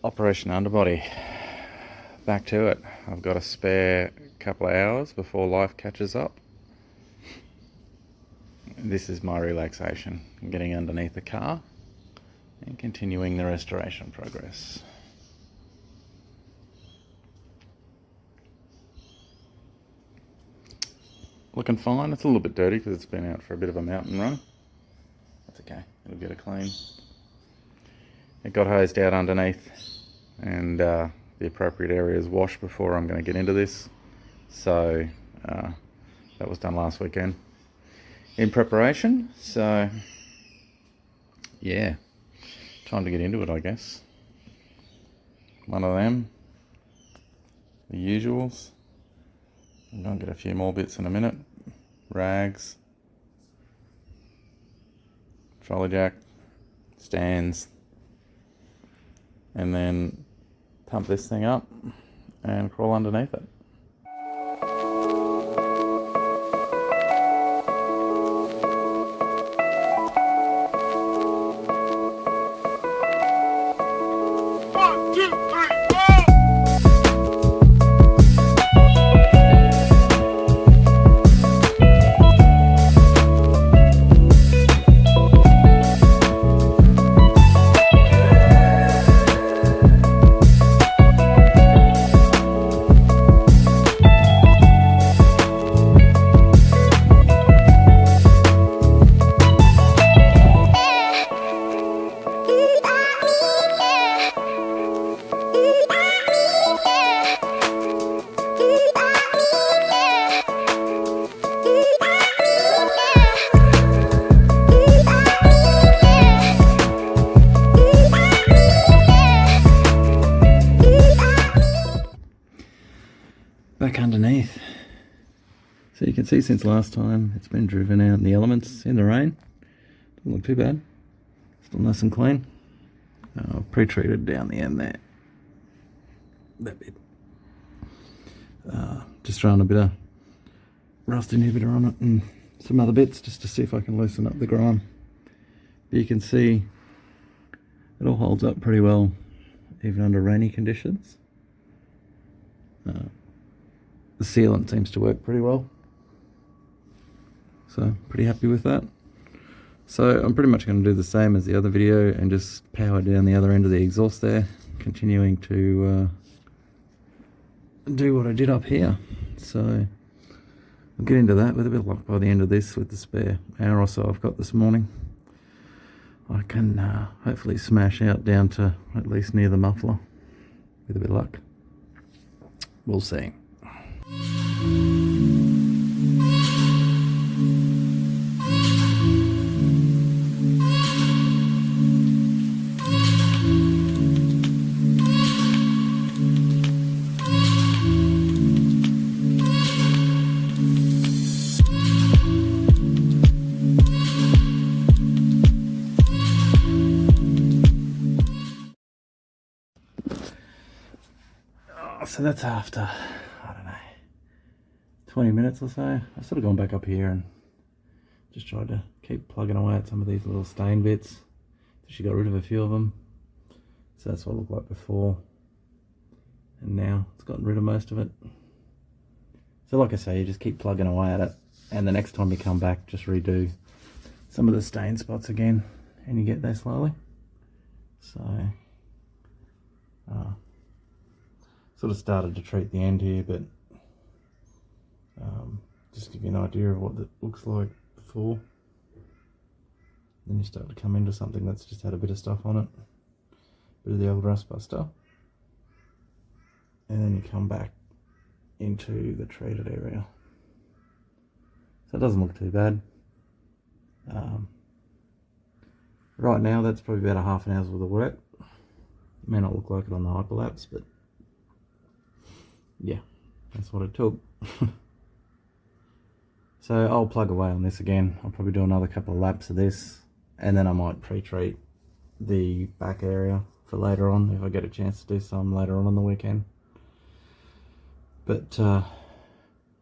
Operation underbody. Back to it. I've got a spare couple of hours before life catches up. This is my relaxation, getting underneath the car and continuing the restoration progress. Looking fine. It's a little bit dirty because it's been out for a bit of a mountain run. That's okay, it'll get it clean. It got hosed out underneath and the appropriate area is washed before I'm going to get into this. So that was done last weekend in preparation. So yeah, time to get into it, I guess. One of them, the usuals. I'm going to get a few more bits in a minute. Rags, trolley jack, stands, and then pump this thing up and crawl underneath it. Back underneath. So you can see since last time it's been driven out in the elements in the rain. Doesn't look too bad. Still nice and clean. Pre-treated down the end there. That bit. Just throwing a bit of rust inhibitor on it and some other bits just to see if I can loosen up the grime. But you can see it all holds up pretty well even under rainy conditions. The sealant seems to work pretty well, so pretty happy with that. So I'm pretty much going to do the same as the other video and just power down the other end of the exhaust there, continuing to do what I did up here. So I'll get into that with a bit of luck by the end of this. With the spare hour or so I've got this morning, I can hopefully smash out down to at least near the muffler with a bit of luck. We'll see. So that's after, I don't know, 20 minutes or so. I've sort of gone back up here and just tried to keep plugging away at some of these little stain bits. She got rid of a few of them. So that's what it looked like before. And now it's gotten rid of most of it. So like I say, you just keep plugging away at it. And the next time you come back, just redo some of the stain spots again. And you get there slowly. So, sort of started to treat the end here, but just give you an idea of what it looks like before. Then you start to come into something that's just had a bit of stuff on it, bit of the old rust buster, and then you come back into the treated area. So it doesn't look too bad. Right now that's probably about a half an hour's worth of work. It may not look like it on the hyperlapse, but yeah, that's what it took. So I'll plug away on this again. I'll probably do another couple of laps of this, and then I might pre-treat the back area for later on if I get a chance to do some later on the weekend. But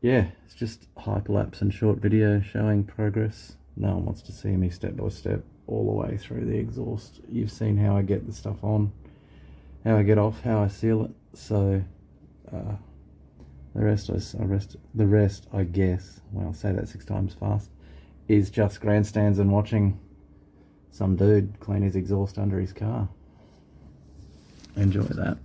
yeah, it's just hyperlapse and short video showing progress. No one wants to see me step by step all the way through the exhaust. You've seen how I get the stuff on how I get off, how I seal it. So the rest, I guess, well, I'll say that 6 times fast, is just grandstands and watching some dude clean his exhaust under his car. Enjoy that.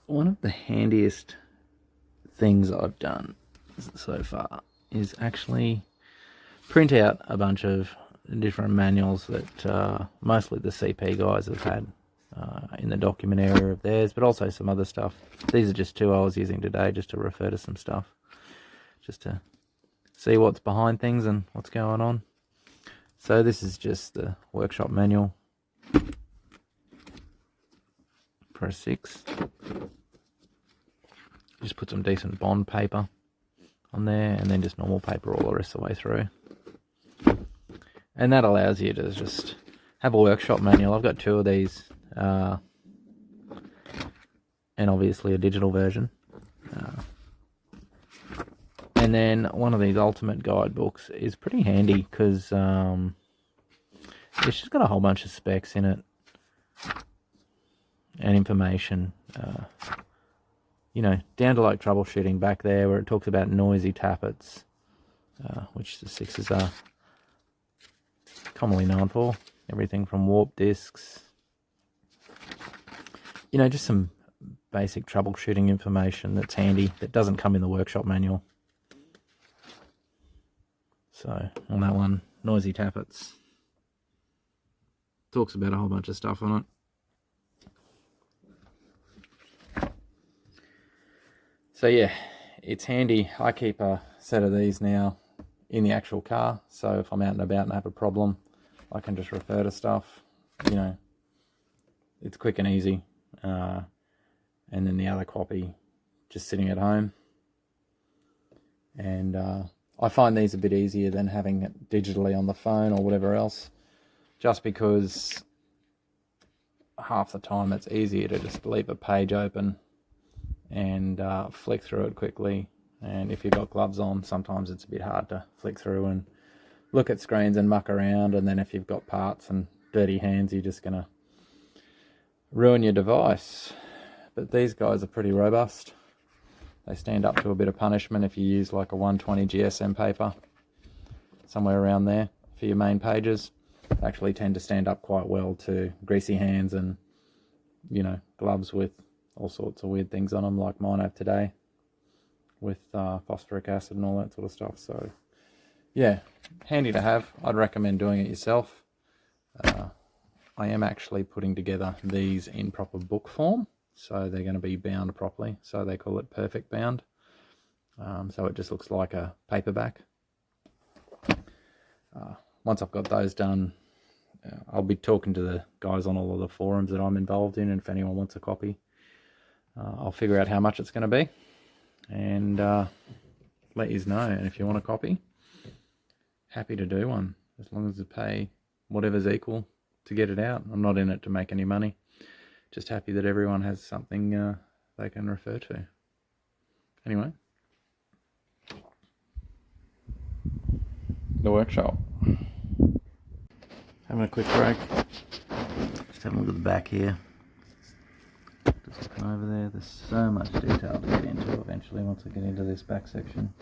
One of the handiest things I've done so far is actually print out a bunch of different manuals that mostly the CP guys have had in the document area of theirs, but also some other stuff. These are just 2 I was using today just to refer to some stuff, just to see what's behind things and what's going on. So this is just the workshop manual, Press 6. Just put some decent bond paper on there, and then just normal paper all the rest of the way through. And that allows you to just have a workshop manual. I've got 2 of these, and obviously a digital version. And then one of these ultimate guidebooks is pretty handy because it's just got a whole bunch of specs in it and information. You know, down to like troubleshooting back there where it talks about noisy tappets, which the 6s are commonly known for. Everything from warp discs, you know, just some basic troubleshooting information that's handy that doesn't come in the workshop manual. So on that one, noisy tappets, talks about a whole bunch of stuff on it. So yeah, it's handy. I keep a set of these now in the actual car, so if I'm out and about and have a problem, I can just refer to stuff. You know, it's quick and easy. And then the other copy just sitting at home. And I find these a bit easier than having it digitally on the phone or whatever else, just because half the time it's easier to just leave a page open and flick through it quickly. And if you've got gloves on, sometimes it's a bit hard to flick through and look at screens and muck around. And then if you've got parts and dirty hands, you're just gonna ruin your device. But these guys are pretty robust. They stand up to a bit of punishment if you use like a 120 GSM paper, somewhere around there for your main pages. They actually tend to stand up quite well to greasy hands and, you know, gloves with all sorts of weird things on them like mine have today with phosphoric acid and all that sort of stuff. So yeah, handy to have. I'd recommend doing it yourself. I am actually putting together these in proper book form, so they're going to be bound properly, so they call it perfect bound. So it just looks like a paperback. Once I've got those done, I'll be talking to the guys on all of the forums that I'm involved in, and if anyone wants a copy, I'll figure out how much it's going to be and let you know. And if you want a copy, happy to do one, as long as you pay whatever's equal to get it out. I'm not in it to make any money, just happy that everyone has something they can refer to. Anyway, the workshop. Having a quick break. Just having a look at the back here. Just looking over there. There's so much detail to get into eventually once I get into this back section.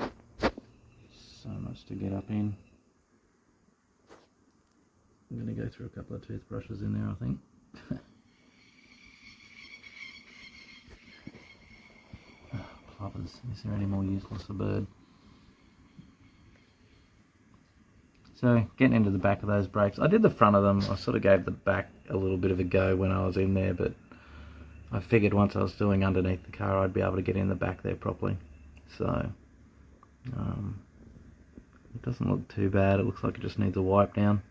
So much to get up in. I'm going to go through a couple of toothbrushes in there, I think. Plovers. Is there any more useless a bird? So getting into the back of those brakes, I did the front of them. I sort of gave the back a little bit of a go when I was in there, but I figured once I was doing underneath the car, I'd be able to get in the back there properly. So it doesn't look too bad. It looks like it just needs a wipe down.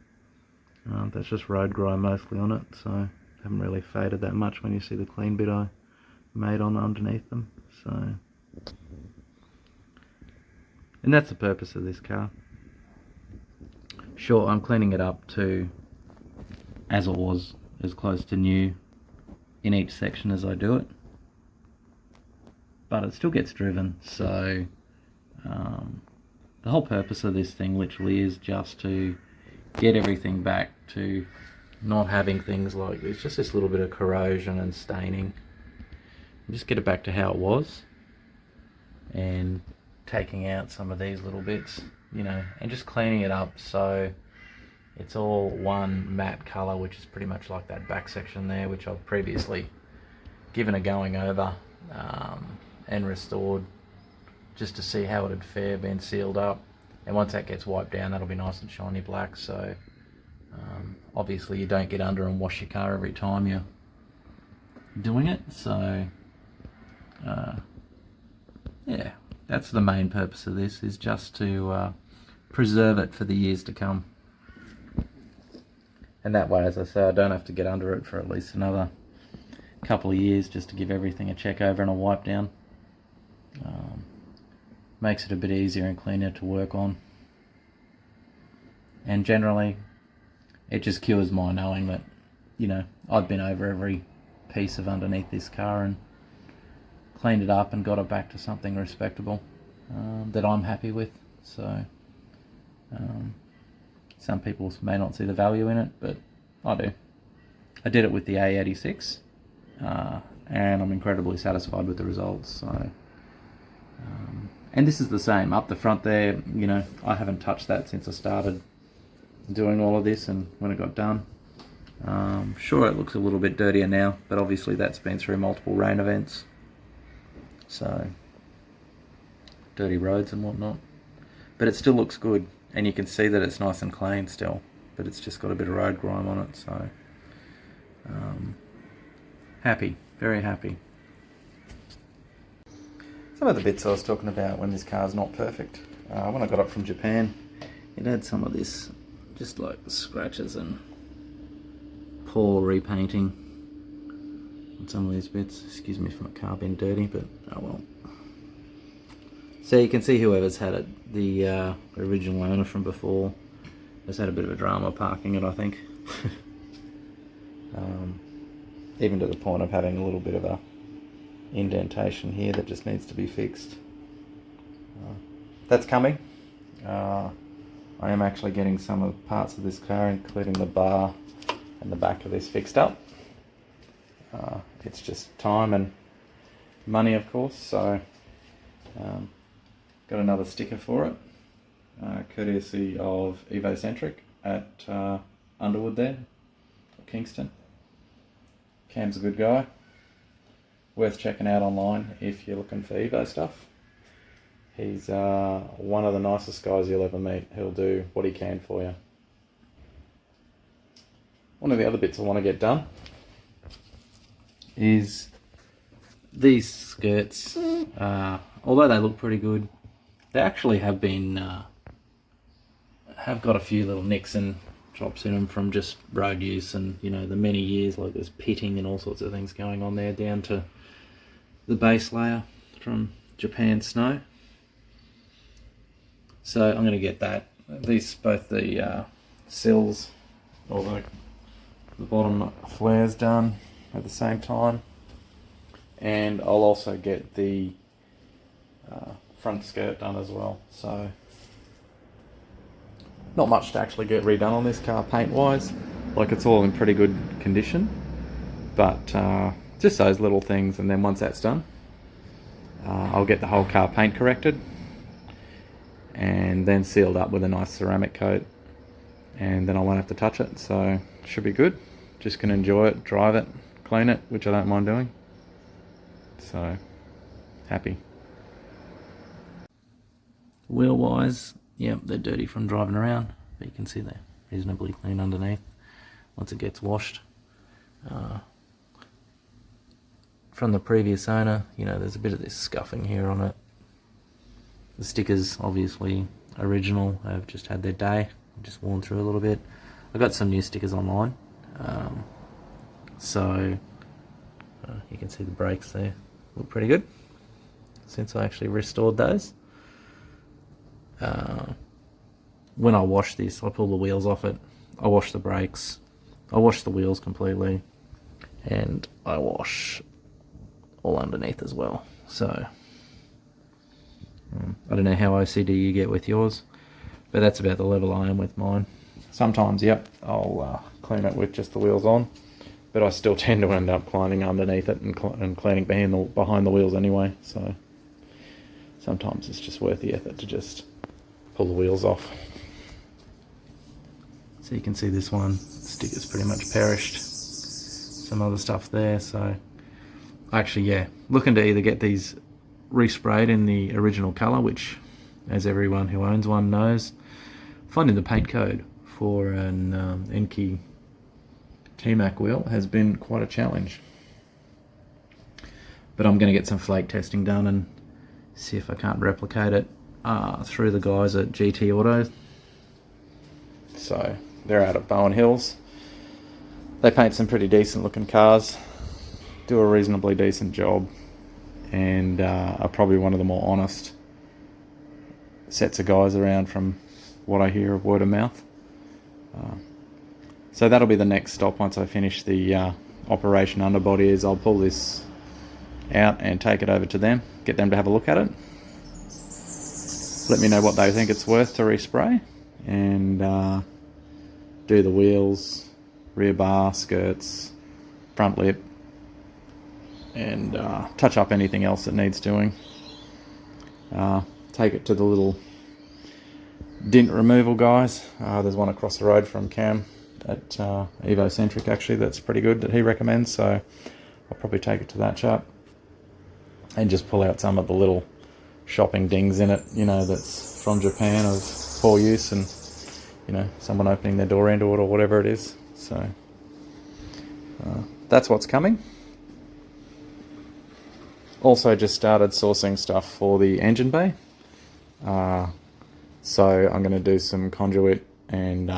That's just road grime mostly on it, so I haven't really faded that much when you see the clean bit I made on underneath them. So, and that's the purpose of this car. Sure, I'm cleaning it up to as it was, as close to new in each section as I do it, but it still gets driven. So the whole purpose of this thing literally is just to get everything back to not having things like this, just this little bit of corrosion and staining, and just get it back to how it was, and taking out some of these little bits, you know, and just cleaning it up so it's all one matte colour, which is pretty much like that back section there, which I've previously given a going over and restored just to see how it'd fare being sealed up. And once that gets wiped down, that'll be nice and shiny black. So obviously you don't get under and wash your car every time you're doing it. So yeah, that's the main purpose of this, is just to preserve it for the years to come. And that way, as I say, I don't have to get under it for at least another couple of years, just to give everything a check over and a wipe down. Makes it a bit easier and cleaner to work on. And generally, it just cures my knowing that, you know, I've been over every piece of underneath this car and cleaned it up and got it back to something respectable that I'm happy with. So some people may not see the value in it, but I do. I did it with the A86 and I'm incredibly satisfied with the results. So and this is the same up the front there, you know, I haven't touched that since I started doing all of this and when it got done. Sure, it looks a little bit dirtier now, but obviously that's been through multiple rain events, so dirty roads and whatnot, but it still looks good, and you can see that it's nice and clean still, but it's just got a bit of road grime on it. So happy, very happy. Some of the bits I was talking about when this car's not perfect, when I got it from Japan, it had some of this just like scratches and poor repainting on some of these bits. Excuse me for my car being dirty, but oh well. So you can see whoever's had it, the original owner from before, has had a bit of a drama parking it, I think. Even to the point of having a little bit of a indentation here that just needs to be fixed. That's coming. I am actually getting some of the parts of this car, including the bar and the back of this, fixed up. It's just time and money, of course, so got another sticker for it, courtesy of Evocentric at Underwood there, Kingston. Cam's a good guy, worth checking out online if you're looking for Evo stuff. He's one of the nicest guys you'll ever meet. He'll do what he can for you. One of the other bits I want to get done is these skirts. Although they look pretty good, they actually have been have got a few little nicks and drops in them from just road use, and you know, the many years, like there's pitting and all sorts of things going on there, down to the base layer from Japan snow. So I'm going to get that. These, both the sills, or the bottom flares done at the same time, and I'll also get the front skirt done as well. So not much to actually get redone on this car paint wise, like it's all in pretty good condition, but just those little things, and then once that's done, I'll get the whole car paint corrected and then sealed up with a nice ceramic coat, and then I won't have to touch it, so it should be good. Just gonna enjoy it, drive it, clean it, which I don't mind doing, so happy. Wheel wise, yep, they're dirty from driving around. but you can see they're reasonably clean underneath once it gets washed. From the previous owner, you know, there's a bit of this scuffing here on it. The stickers, obviously original, have just had their day, just worn through a little bit. I got some new stickers online, so you can see the brakes there look pretty good since I actually restored those. When I wash this, I pull the wheels off it, I wash the brakes, I wash the wheels completely, and I wash all underneath as well. So I don't know how OCD you get with yours, but that's about the level I am with mine. Sometimes, yep, I'll clean it with just the wheels on, but I still tend to end up climbing underneath it and cleaning behind the wheels anyway, so sometimes it's just worth the effort to just pull the wheels off. So you can see this one, sticker's pretty much perished. Some other stuff there, so actually, yeah, looking to either get these resprayed in the original colour, which, as everyone who owns one knows, finding the paint code for an Enkei T-Mac wheel has been quite a challenge. But I'm going to get some flake testing done and see if I can't replicate it through the guys at GT Auto. So they're out at Bowen Hills. They paint some pretty decent looking cars, do a reasonably decent job, and are probably one of the more honest sets of guys around from what I hear of word of mouth. So that'll be the next stop once I finish the operation underbody, is I'll pull this out and take it over to them, get them to have a look at it, let me know what they think it's worth to respray, and do the wheels, rear bar, skirts, front lip, and touch up anything else that needs doing. Take it to the little dint removal guys. There's one across the road from Cam at Evo Centric, actually, that's pretty good, that he recommends, so I'll probably take it to that chap and just pull out some of the little shopping dings in it, you know, that's from Japan of poor use, and, you know, someone opening their door into it or whatever it is. So that's what's coming. Also just started sourcing stuff for the engine bay. So I'm going to do some conduit and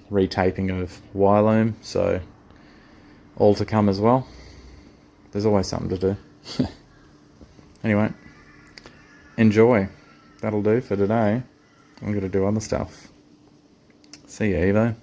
retaping of wire loom, so all to come as well. There's always something to do. Anyway, enjoy. That'll do for today. I'm going to do other stuff. See ya, Evo.